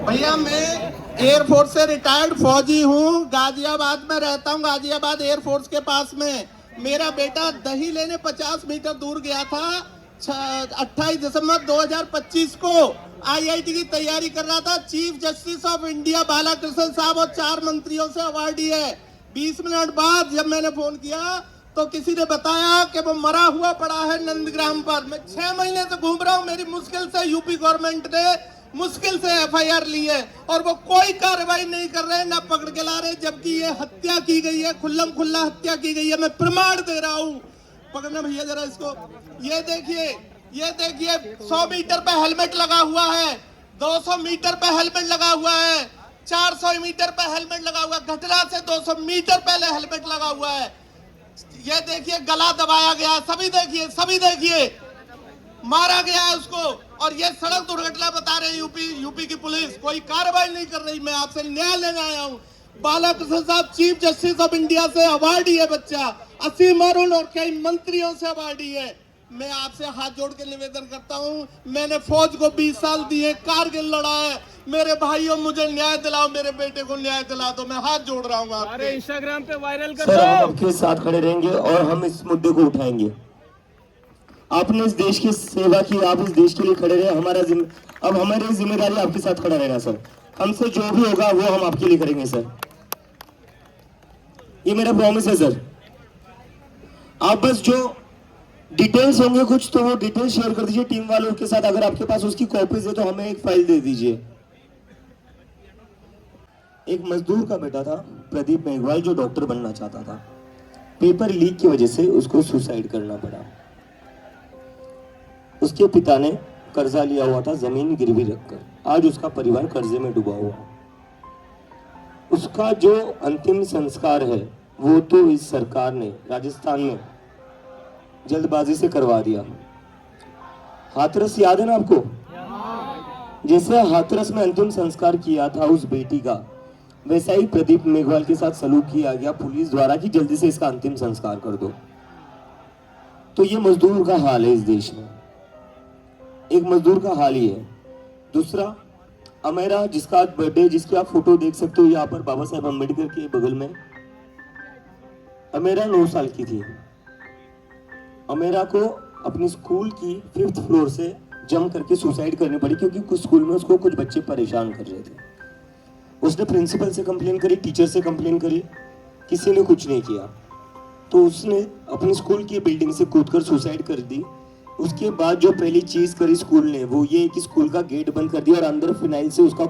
भैया मैं एयरफोर्स से रिटायर्ड फौजी हूँ, गाजियाबाद में रहता हूँ, गाजियाबाद एयरफोर्स के पास में। मेरा बेटा दही लेने 50 मीटर दूर गया था। 28 दिसंबर 2025 को आईआईटी की तैयारी कर रहा था। Chief justice of India Balakrishna साहब और 4 मंत्रियों से अवार्डी है। 20 मिनट बाद जब मैंने फोन किया तो किसी ने बताया कि वो मरा हुआ पड़ा है नंदग्राम पर। मैं 6 महीने से घूम रहा हूँ, मेरी मुश्किल से यूपी गवर्नमेंट ने मुश्किल से एफआईआर ली है और वो कोई कार्रवाई नहीं कर रहे हैं, ना पकड़ के ला रहे, जबकि ये हत्या की गई है, खुल्लम खुल्ला हत्या की गई है। मैं प्रमाण दे रहा हूँ। पकड़ना भैया जरा इसको। ये देखिए 100 मीटर पे हेलमेट लगा हुआ है, 200 मीटर पे हेलमेट लगा हुआ है, 400 मीटर पे हेलमेट लगा हुआ है, घटना से 200 मीटर पहले हेलमेट लगा हुआ है। ये देखिए गला दबाया गया है, सभी देखिए मारा गया है उसको। और ये सड़क दुर्घटना बता रहे यूपी की पुलिस कोई कार्रवाई नहीं कर रही। मैं आपसे न्याय लेने आया हूँ। बालाकृष्ण साहब चीफ जस्टिस ऑफ इंडिया से अवार्डी है बच्चा, असीम अरुण और कई मंत्रियों से अवार्डी है। मैं आपसे हाथ जोड़ के निवेदन करता हूँ, मैंने फौज को 20 साल दिए, कारगिल लड़ा है। मेरे भाइयों मुझे न्याय दिलाओ, मेरे बेटे को न्याय दिला दो। मैं हाथ जोड़ रहा हूँ। अरे इंस्टाग्राम पे वायरल कर सर, हम आपके साथ खड़े रहेंगे और हम इस मुद्दे को उठाएंगे। आपने इस देश की सेवा की, आप इस देश के लिए खड़े रहे। अब हमारी जिम्मेदारी आपके साथ खड़ा रहना सर। हमसे जो भी होगा वो हम आपके लिए करेंगे सर, ये मेरा प्रॉमिस है सर। आप बस जो डिटेल्स होंगे कुछ तो वो डिटेल्स शेयर कर दीजिए टीम वालों के साथ। अगर आपके पास उसकी कॉपीज है तो हमें एक फाइल दे दीजिए। एक मजदूर का बेटा था प्रदीप मेघवाल, जो डॉक्टर बनना चाहता था। पेपर लीक की वजह से उसको सुसाइड करना पड़ा। उसके पिता ने कर्जा लिया हुआ था जमीन गिरवी रखकर। आज उसका परिवार कर्जे में डूबा हुआ। उसका जो अंतिम संस्कार है वो तो इस सरकार ने राजस्थान में जल्दबाजी से करवा दिया। हाथरस याद है ना आपको? जैसे हाथरस में अंतिम संस्कार किया था उस बेटी का, वैसा ही प्रदीप मेघवाल के साथ सलूक किया गया पुलिस द्वारा कि जल्दी से इसका अंतिम संस्कार कर दो। तो ये मजदूर का हाल है इस देश में। एक मजदूर का हाल ही है। दूसरा, अमेरा जिसका बर्थडे, जिसकी आप फोटो देख सकते हो यहाँ पर बाबा साहेब अम्बेडकर के बगल में। अमेरा 9 साल की थी। अमेरा को अपनी स्कूल की 5th फ्लोर से जंप करके सुसाइड करनी पड़ी क्योंकि कुछ स्कूल में उसको कुछ बच्चे परेशान कर रहे थे। उसने प्रिंसिपल से कंप्लेन करी, टीचर से कंप्लेन करी, किसी ने कुछ नहीं किया। तो उसने अपनी स्कूल की बिल्डिंग से कूदकर सुसाइड कर दी। उसके बाद जो पहली चीज करी स्कूल ने वो ये कि स्कूल का गेट बंद कर दिया और अंदर फिनाइल से उसका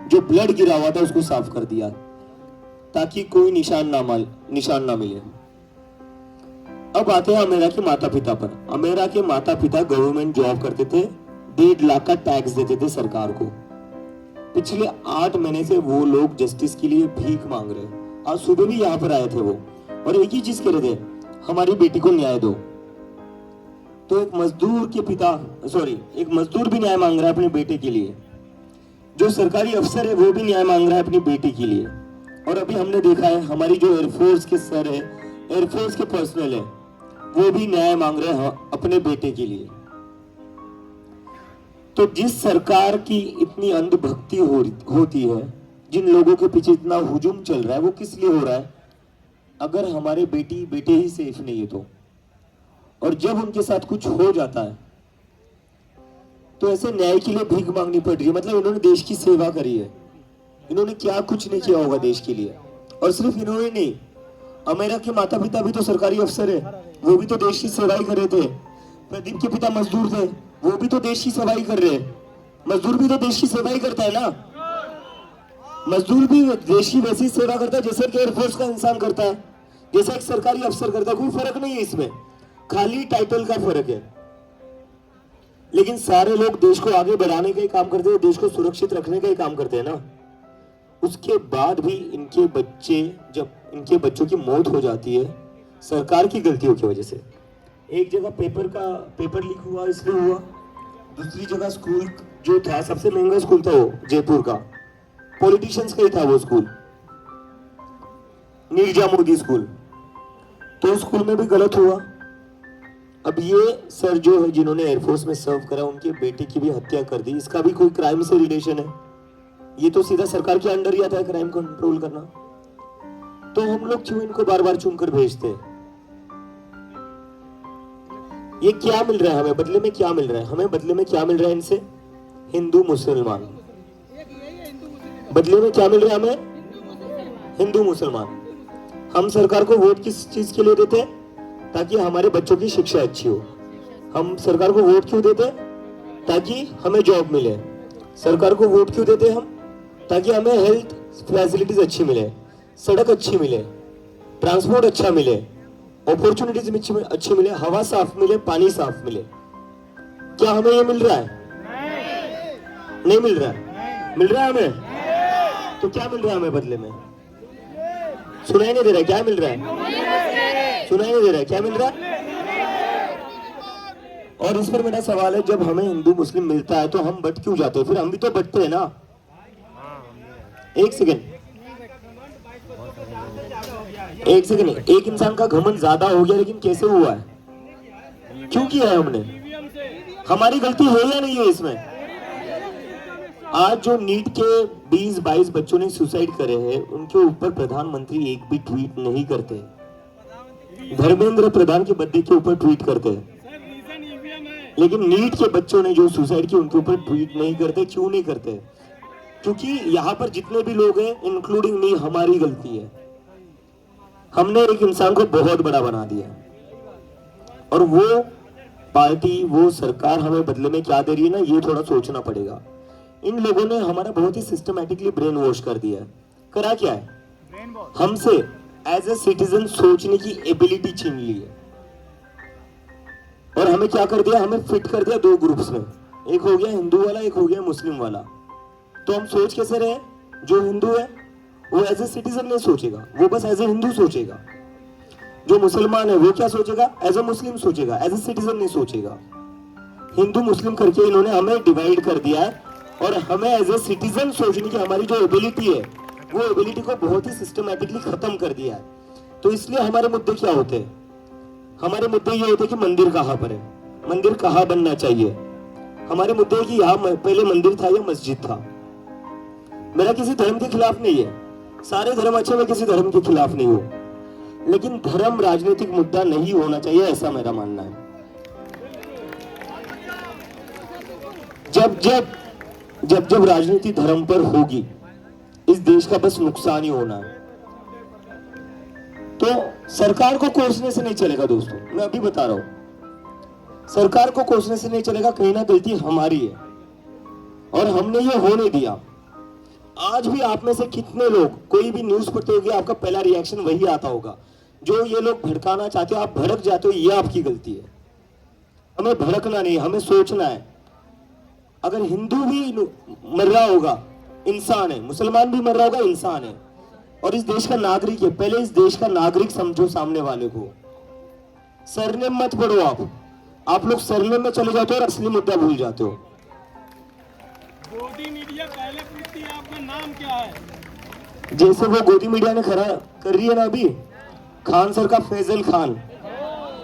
जो ब्लड गिरा हुआ था उसको साफ कर दिया ताकि कोई निशान ना मिले। अब आते हैं अमेरा के माता पिता पर। अमेरा के माता पिता गवर्नमेंट जॉब करते थे, 1.5 लाख का टैक्स देते थे सरकार को। पिछले 8 महीने से वो लोग जस्टिस के लिए भीख मांग रहे हैं। आज सुबह भी यहाँ पर आए थे वो, और एक ही चीज कह रहे थे, हमारी बेटी को न्याय दो। तो एक मजदूर भी न्याय मांग रहा है अपने बेटे के लिए। जो सरकारी अफसर है वो भी न्याय मांग रहा है अपनी बेटी के लिए। और अभी हमने देखा है हमारी जो एयरफोर्स के सर है, एयरफोर्स के पर्सनल है, वो भी न्याय मांग रहे हैं अपने बेटे के लिए। तो जिस सरकार की इतनी अंधभक्ति होती है, जिन लोगों के पीछे इतना हुजूम चल रहा है, वो किस लिए हो रहा है? अगर हमारे बेटे ही सेफ नहीं है तो। और जब उनके साथ कुछ हो जाता है तो ऐसे न्याय के लिए भीख मांगनी पड़ रही है। मतलब इन्होंने देश की सेवा करी है, इन्होंने क्या कुछ नहीं किया होगा देश के लिए। और सिर्फ इन्होंने नहीं, अमेरा के माता पिता भी तो सरकारी अफसर है, वो भी तो देश की सेवा ही कर रहे थे। प्रदीप के पिता मजदूर थे, वो भी तो देश की सेवा ही कर रहे हैं। मजदूर भी तो देश की सेवा ही करता है ना। मजदूर भी देश की वैसी सेवा करता है जैसे कि एयरफोर्स का इंसान करता है, जैसा एक सरकारी अफसर करता है। कोई फर्क नहीं है इसमें, खाली टाइटल का फर्क है। लेकिन सारे लोग देश को आगे बढ़ाने का ही काम करते हैं, देश को सुरक्षित रखने का ही काम करते हैं ना। उसके बाद भी जब इनके बच्चों की मौत हो जाती है सरकार की गलतियों की वजह से। एक जगह पेपर लीक हुआ इसलिए हुआ, दूसरी जगह स्कूल जो था सबसे महंगा स्कूल था वो जयपुर का, पॉलिटिशियंस का ही था वो स्कूल, नीरजा मोदी स्कूल, तो स्कूल में भी गलत हुआ। अब ये सर जो है जिन्होंने एयरफोर्स में सर्व करा, उनके बेटे की भी हत्या कर दी। इसका भी कोई क्राइम से रिलेशन है? ये तो सीधा सरकार के अंडर ही आता है क्राइम कंट्रोल करना। तो हम लोग क्यों इनको बार बार चुनकर भेजते? ये क्या मिल रहा है हमें बदले में? क्या मिल रहा है हमें बदले में? क्या मिल रहा है इनसे? हिंदू मुसलमान। बदले में क्या मिल रहा है हमें? हिंदू मुसलमान। हम सरकार को वोट किस चीज के लिए देते हैं? ताकि हमारे बच्चों की शिक्षा अच्छी हो। हम सरकार को वोट क्यों देते? ताकि हमें जॉब मिले। सरकार को वोट क्यों देते हम? ताकि हमें हेल्थ फैसिलिटीज अच्छी मिले, सड़क अच्छी मिले, ट्रांसपोर्ट अच्छा मिले, अपॉर्चुनिटीज अच्छी मिले, हवा साफ मिले, पानी साफ मिले। क्या हमें ये मिल रहा है? नहीं मिल रहा है। मिल रहा है हमें? तो क्या मिल रहा है हमें बदले में? सुनाई नहीं दे रहा है? क्या मिल रहा है? सुनाई नहीं दे रहा है? क्या मिल रहा है? और इस पर मेरा सवाल है, जब हमें हिंदू मुस्लिम मिलता है तो हम बट क्यों जाते हैं? फिर हम भी तो बटते हैं ना। एक सेकंड, एक इंसान का घमंड ज्यादा हो गया, लेकिन कैसे हुआ है? क्यों किया है हमने? हमारी गलती है या नहीं है इसमें? आज जो नीट के 20-22 बच्चों ने सुसाइड करे हैं, उनके ऊपर प्रधानमंत्री एक भी ट्वीट नहीं करते। धर्मेंद्र प्रधान के बर्थडे के ऊपर ट्वीट करते हैं, लेकिन नीट के बच्चों ने जो सुसाइड किया उनके ऊपर ट्वीट नहीं करते। क्यों नहीं करते? क्योंकि यहाँ पर जितने भी लोग हैं, इंक्लूडिंग मी, हमारी गलती है। हमने एक इंसान को बहुत बड़ा बना दिया, और वो पार्टी, वो सरकार हमें बदले में क्या दे रही है ना, ये थोड़ा सोचना पड़ेगा। इन लोगों ने हमारा बहुत ही सिस्टमैटिकली ब्रेन वॉश कर दिया है। करा क्या है? हमसे एज ए सिटीजन सोचने की एबिलिटी छीन ली है, और हमें क्या कर दिया? हमें फिट कर दिया दो ग्रुप्स में। एक हो गया हिंदू वाला, एक हो गया मुस्लिम वाला। तो हम सोच कैसे रहे? जो हिंदू है वो एज ए सिटीजन नहीं सोचेगा, वो बस एज ए हिंदू सोचेगा। जो मुसलमान है वो क्या सोचेगा? एज ए मुस्लिम सोचेगा, एज ए सिटीजन नहीं सोचेगा। हिंदू मुस्लिम करके इन्होंने हमें डिवाइड कर दिया है, और हमें एज ए सिटीजन सोचने की हमारी जो एबिलिटी है, वो एबिलिटी को बहुत ही सिस्टमैटिकली खत्म कर दिया है। तो इसलिए हमारे मुद्दे क्या होते हैं? हमारे मुद्दे ये होते हैं कि मंदिर कहाँ पर है, मंदिर कहाँ बनना चाहिए। हमारे मुद्दे है कि यहाँ पहले मंदिर था या मस्जिद था। मेरा किसी धर्म के खिलाफ नहीं है, सारे धर्म अच्छे, मैं किसी धर्म के खिलाफ नहीं हूं, लेकिन धर्म राजनीतिक मुद्दा नहीं होना चाहिए, ऐसा मेरा मानना है। जब राजनीति धर्म पर होगी, इस देश का बस नुकसान ही होना है। तो सरकार को कोसने से नहीं चलेगा दोस्तों, मैं अभी बता रहा हूं, सरकार को कोसने से नहीं चलेगा। कहीं ना गलती हमारी है, और हमने ये होने दिया। आज भी आप में से कितने लोग, कोई भी न्यूज पढ़ते होंगे, आपका पहला रिएक्शन वही आता होगा, जो ये लोग भड़काना चाहते हो, आप भड़क जाते हो, ये आपकी गलती है। हमें भड़कना नहीं, हमें सोचना है। अगर हिंदू भी मर रहा होगा, इंसान है, मुसलमान भी मर रहा होगा, इंसान है, और इस देश का नागरिक है। पहले इस देश का नागरिक समझो सामने वाले को। सरनेम मत पढ़ो आप लोग सरनेम में चले जाते हो और असली मुद्दा भूल जाते हो। गोदी मीडिया पहले पूछती है आपका नाम क्या है। जैसे वो गोदी मीडिया ने खड़ा कर रही है ना अभी, खान सर का फैजल खान,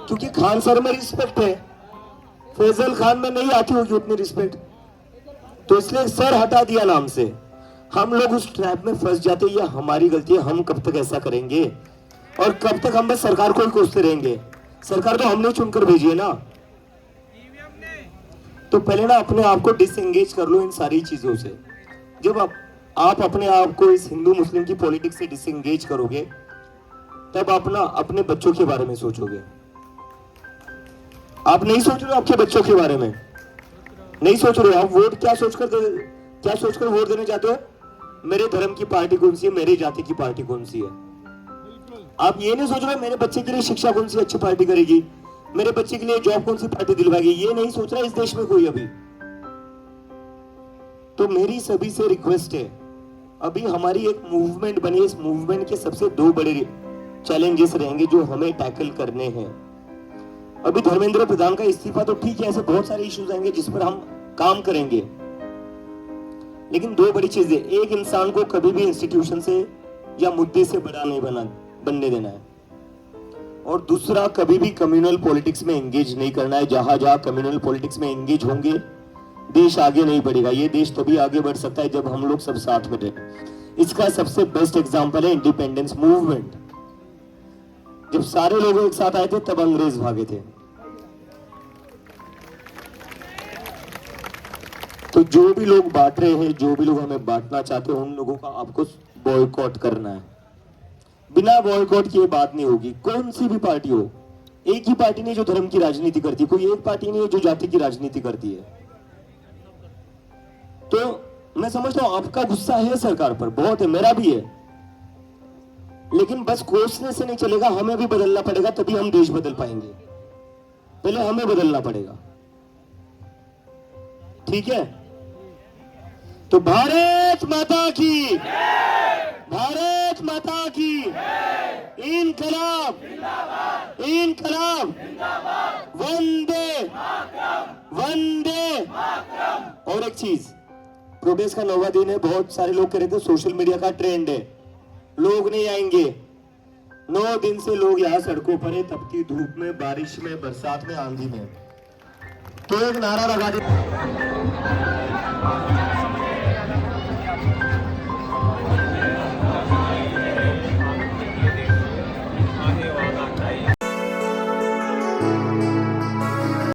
क्योंकि खान सर में रिस्पेक्ट है, फैजल खान में नहीं आती होगी उतनी रिस्पेक्ट, तो इसलिए सर हटा दिया नाम से। हम लोग उस ट्रैप में फंस जाते हैं, ये हमारी गलती है। हम कब तक ऐसा करेंगे, और कब तक हम बस सरकार को ही कोसते रहेंगे? सरकार तो हमने चुनकर भेजी है ना। तो पहले ना अपने आप को डिसएंगेज कर लो इन सारी चीजों से। जब आप अपने आप को इस हिंदू मुस्लिम की पॉलिटिक्स से डिसएंगेज करोगे, तब आप ना अपने बच्चों के बारे में सोचोगे। आप नहीं सोच रहे हो आपके बच्चों के बारे में, नहीं सोच रहे हो। आप वोट क्या सोचकर वोट देने जाते हो? मेरे धर्म की पार्टी कौन सी है, मेरी जाति की पार्टी कौन सी है। आप ये नहीं सोच रहे मेरे बच्चे के लिए शिक्षा कौन सी अच्छी पार्टी करेगी, मेरे बच्चे के लिए जॉब कौन सी पार्टी दिलवाएगी। ये नहीं सोच रहा इस देश में कोई अभी। तो मेरी सभी से रिक्वेस्ट है, अभी हमारी एक मूवमेंट बनी है, इस मूवमेंट के सबसे दो बड़े चैलेंजेस रहेंगे जो हमें टैकल करने हैं। अभी धर्मेंद्र प्रधान का इस्तीफा तो ठीक है, ऐसे बहुत सारे इश्यूज आएंगे जिस पर हम काम करेंगे, लेकिन दो बड़ी चीजें, एक इंसान को कभी भी इंस्टीट्यूशन से या मुद्दे से बड़ा नहीं बनने देना है, और दूसरा कभी भी कम्युनल पॉलिटिक्स में एंगेज नहीं करना है। जहां कम्युनल पॉलिटिक्स में एंगेज होंगे देश आगे नहीं बढ़ेगा। ये देश तभी आगे बढ़ सकता है जब हम लोग सब साथ में रहें। इसका सबसे बेस्ट एग्जांपल है इंडिपेंडेंस मूवमेंट। जब सारे लोग एक साथ आए थे तब अंग्रेज भागे थे। तो जो भी लोग बांट रहे हैं, जो भी लोग हमें बांटना चाहते हैं, उन लोगों का आपको बॉयकॉट करना है। बिना बॉयकॉट किए बात नहीं होगी। कौन सी भी पार्टी हो, एक ही पार्टी नहीं जो धर्म की राजनीति करती है, कोई एक पार्टी नहीं है जो जाति की राजनीति करती है। तो मैं समझता हूं आपका गुस्सा है सरकार पर, बहुत है, मेरा भी है, लेकिन बस कोसने से नहीं चलेगा, हमें भी बदलना पड़ेगा, तभी हम देश बदल पाएंगे। पहले हमें बदलना पड़ेगा, ठीक है? तो भारत माता की, भारत माता की, इनकलाब, इनकलाब, वंदे, वंदे। और एक चीज, प्रोटेस्ट का 9वां दिन है, बहुत सारे लोग कह रहे थे सोशल मीडिया का ट्रेंड है, लोग नहीं आएंगे। 9 दिन से लोग यहाँ सड़कों पर है, तपती धूप में, बारिश में, बरसात में, आंधी में। तो एक नारा लगा दे।